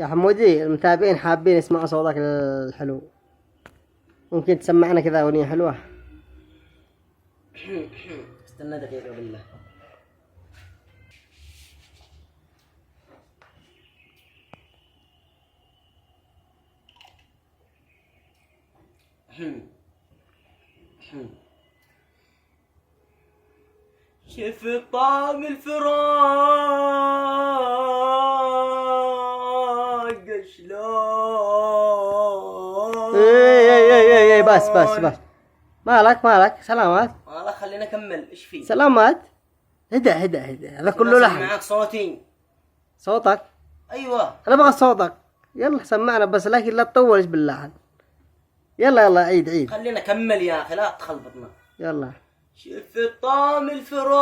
يا حمودي المتابعين حابين يسمعوا صوتك الحلو، ممكن تسمعنا كذا أغنية حلوة؟ استنى دقيقة بالله. شوف طعم الفراق شلون. اي بس مالك سلامات. والله خلينا اكمل. ايش في؟ سلامات. هدا هذا كله لحن. معك صوتي. صوتك؟ ايوه انا ابغى صوتك. يلا سمعنا بس لكن لا تطولش باللحن. يلا عيد. خلينا اكمل يا اخي لا تخلبطنا. يلا. شوف طعم الفراق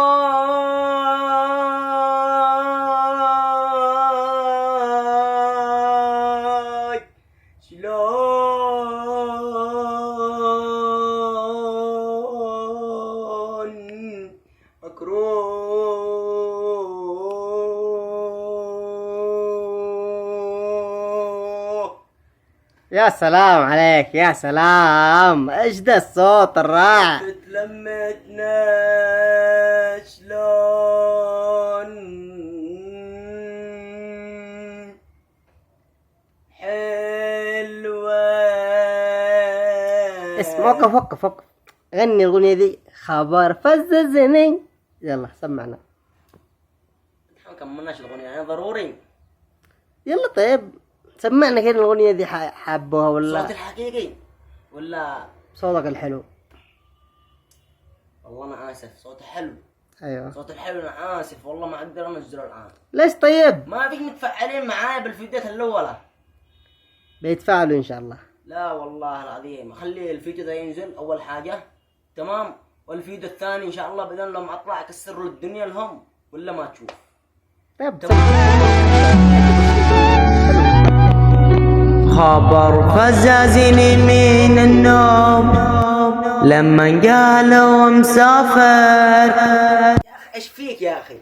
شلون مكروه. يا سلام عليك، يا سلام، ايش ده الصوت الرائع. تلمتنا شلون حلوة. اسم وقف غني الأغنية دي. خبر فززني. يلا سمعنا. ما كملناش الأغنية يعني ضروري. يلا طيب سمعنا كده الأغنية دي، حابوها ولا؟ صوت الحقيقي ولا صوتك الحلو. والله أنا آسف صوتي حلو. أيوه صوت الحلو أنا آسف والله ما أقدر أنزله الآن. ليش طيب؟ ما فيك متفاعلين معايا بالفيديوهات الأولى. بيتفاعلوا إن شاء الله. لا والله العظيم خلي الفيديو ده ينزل أول حاجة تمام، والفيديو الثاني إن شاء الله بإذن لما أطلع أكسر له الدنيا لهم ولا ما تشوف. طيب خبر فزازني من النوم لما قالوا مسافر. يا أخي إيش فيك يا أخي؟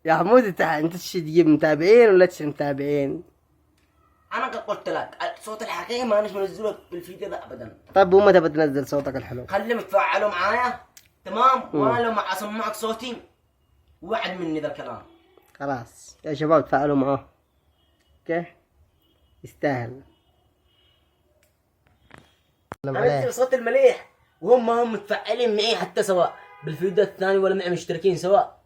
يا حمود انت تجيب متابعين ولا تشتري متابعين؟ أنا قد قلت لك صوت الحقيقي ما نش منزله بالفيديو ده أبدا. طيب ومتى بتنزل صوتك الحلو؟ خليهم يتفاعلوا معايا تمام، وأنا لو ما أسمعك صوتي وعد مني ذا الكلام. خلاص يا شباب تفاعلوا معاه. اوكي يستاهل. أنا صوت المليح وهم ما هم متفاعلين معي حتى سواء بالفيديو الثاني ولا معي مشتركين سواء.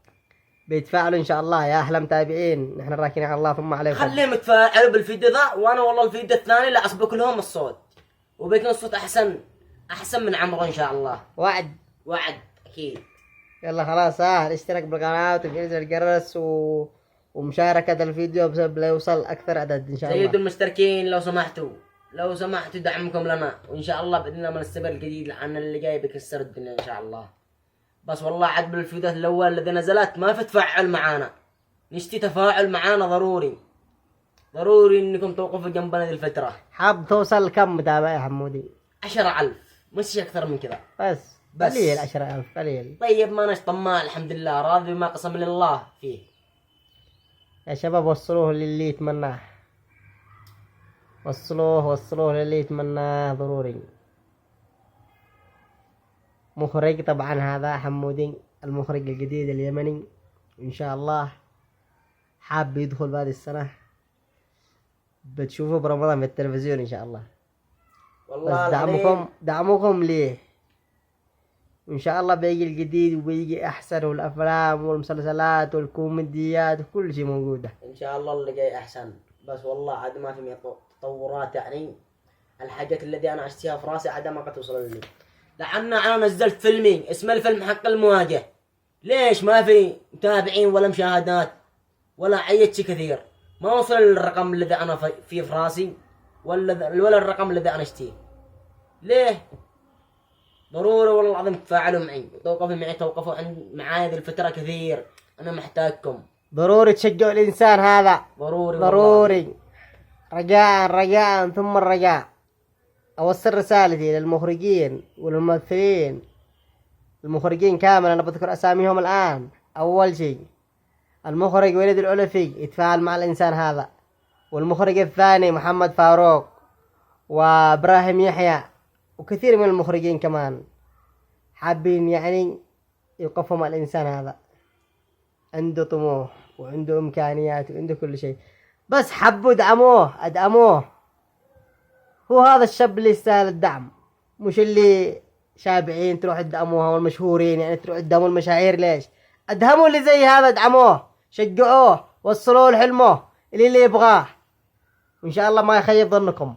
بيتفاعلوا ان شاء الله يا احلى متابعين، نحن راكين على الله ثم عليكم. خليهم يتفاعلوا بالفيديو ذا، وانا والله الفيديو الثاني لا اسبق لهم الصوت وبيكون الصوت احسن من عمرو ان شاء الله. وعد اكيد. يلا خلاص اشترك بالقناة وتفعيل الجرس ومشاركة الفيديو بسبب لا يوصل اكثر عدد ان شاء الله. سيدوا المشتركين لو سمحتوا دعمكم لنا، وان شاء الله باذن الله من السبب الجديد عن اللي جاي بيكسر الدنيا ان شاء الله. بس والله عد بالفيديوهات الاول الذي نزلت ما في تفاعل معانا، نشتي تفاعل معانا ضروري انكم توقفوا جنبنا ذي الفترة. حاب توصل كم متابع يا حمودي؟ 10,000 مش اكثر من كذا. بس قليل 10,000 قليل. طيب ما نش طماع الحمد لله راضي بما قسم لله فيه. يا شباب وصلوه للي يتمناه، وصلوه للي يتمناه ضروري. مخرج طبعا هذا حمودي المخرج الجديد اليمني ان شاء الله، حاب يدخل بعد السنة بتشوفه برمضان في التلفزيون ان شاء الله. والله بس دعمكم ليه ان شاء الله بيجي الجديد وبيجي احسن، والافلام والمسلسلات والكوميديات وكل شيء موجودة ان شاء الله اللي جاي احسن. بس والله عاد ما في تطورات يعني الحاجات التي انا اشتيها في راسي عاد ما قد توصل لي. لعنا انا نزلت فيلمي اسمه الفيلم حق المواجهة، ليش ما في متابعين ولا مشاهدات ولا اي شيء كثير؟ ما وصل الرقم الذي انا فيه في راسي ولا الرقم الذي انا اشتيه. ليه؟ ضروري والله العظيم تفاعلوا معي توقفوا معاي ذي الفترة كثير، انا محتاجكم. ضروري تشجعوا الانسان هذا ضروري. رجاء ثم الرجاء. اوصل رسالتي للمخرجين والممثلين، المخرجين كامل انا بذكر اساميهم الان. اول شيء المخرج وليد العلفي يتفاعل مع الانسان هذا والمخرج الثاني محمد فاروق وابراهيم يحيى وكثير من المخرجين كمان حابين يعني يوقفوا مع الانسان هذا، عنده طموح وعنده امكانيات وعنده كل شيء، بس حبوا ادعموه. هو هذا الشاب اللي يستاهل الدعم، مش اللي شابعين تروح تدعموها والمشهورين يعني تروح تدعموا المشاهير. ليش؟ ادهموا اللي زي هذا، ادعموه، شجعوه، وصلوه لحلمه اللي يبغاه، وان شاء الله ما يخيب ظنكم.